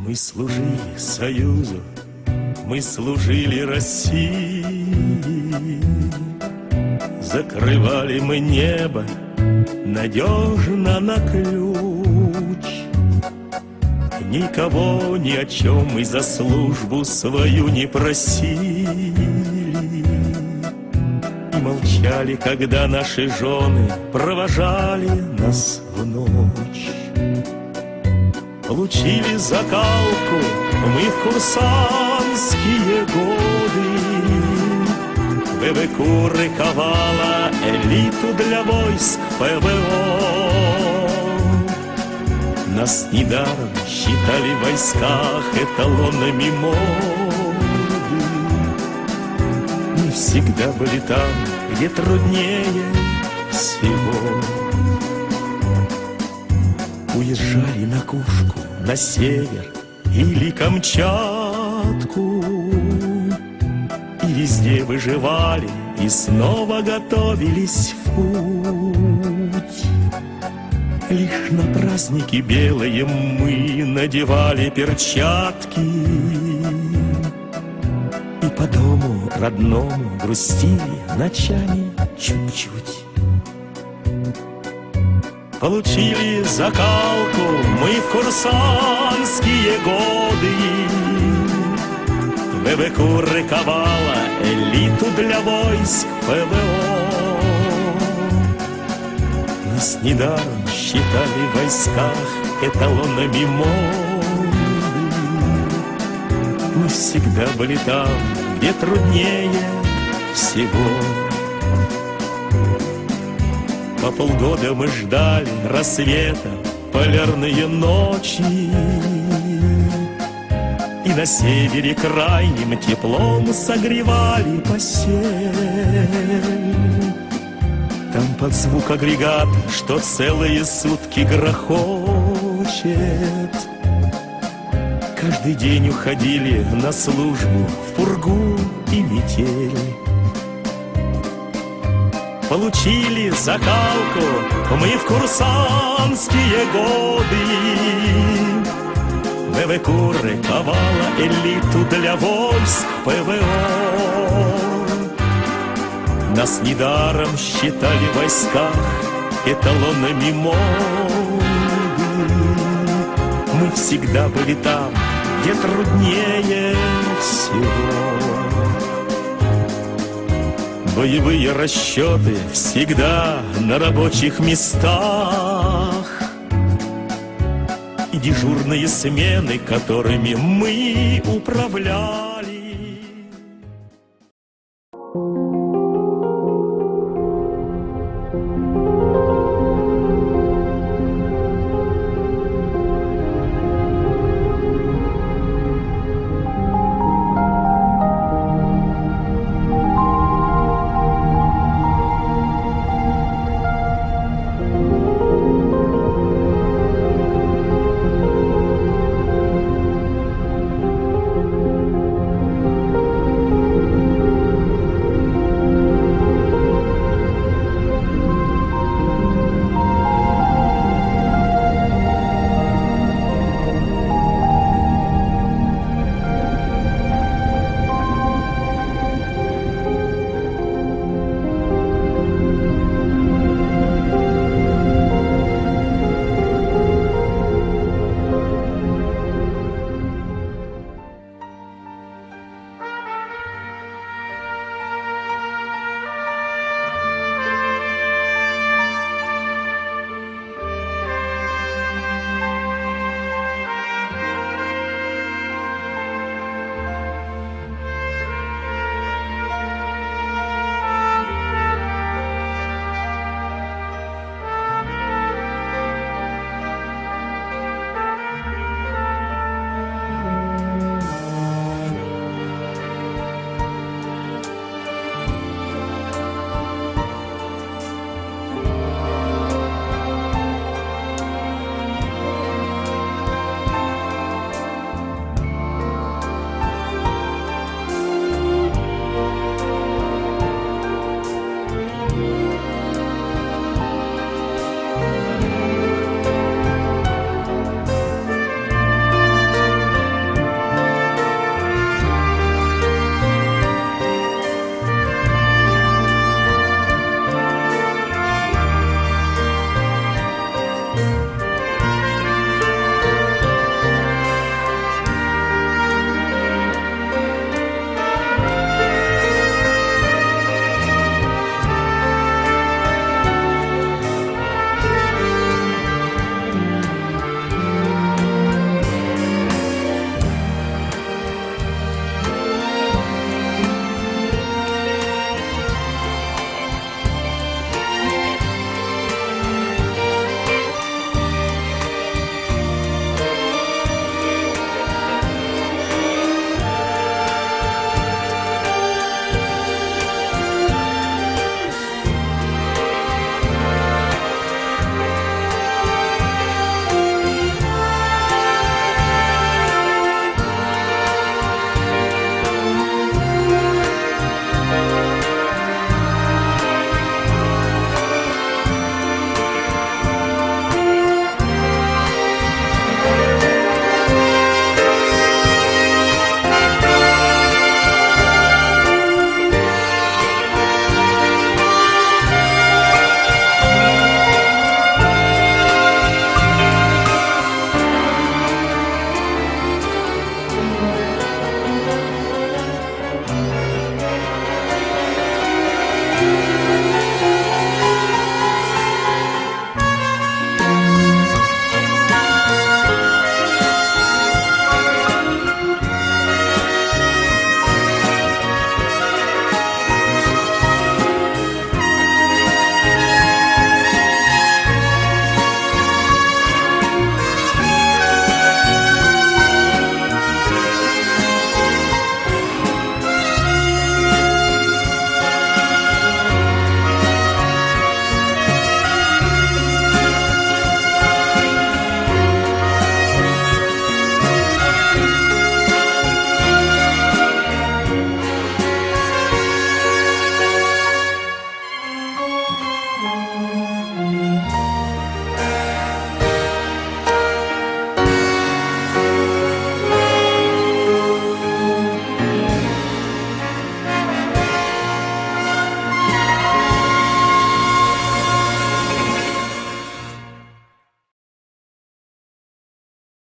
Мы служили Союзу, мы служили России, закрывали мы небо надежно на ключ. Никого ни о чем мы за службу свою не просили и молчали, когда наши жены провожали нас в ночь. Получили закалку мы в курсантские годы, ВВК рыковала элиту для войск ПВО. Нас недаром считали в войсках эталонами моды. Мы всегда были там, где труднее всего. Уезжали на Кушку, на север или Камчатку, и везде выживали, и снова готовились в путь. Лишь на праздники белые мы надевали перчатки и по дому родному грустили ночами чуть-чуть. Получили закалку мы в курсантские годы, ВВК рыковала элиту для войск ПВО. Нас недаром считали в войсках эталонами моды. Мы всегда были там, где труднее всего. По полгода мы ждали рассвета, полярные ночи, и на севере крайним теплом согревали постель. Там под звук агрегата, что целые сутки грохочет. Каждый день уходили на службу в пургу и метель. Получили закалку мы в курсантские годы, ВВК рыковала элиту для войск ПВО. Нас недаром считали в войсках эталонами моды. Мы всегда были там, где труднее всего. Боевые расчеты всегда на рабочих местах, и дежурные смены, которыми мы управляли.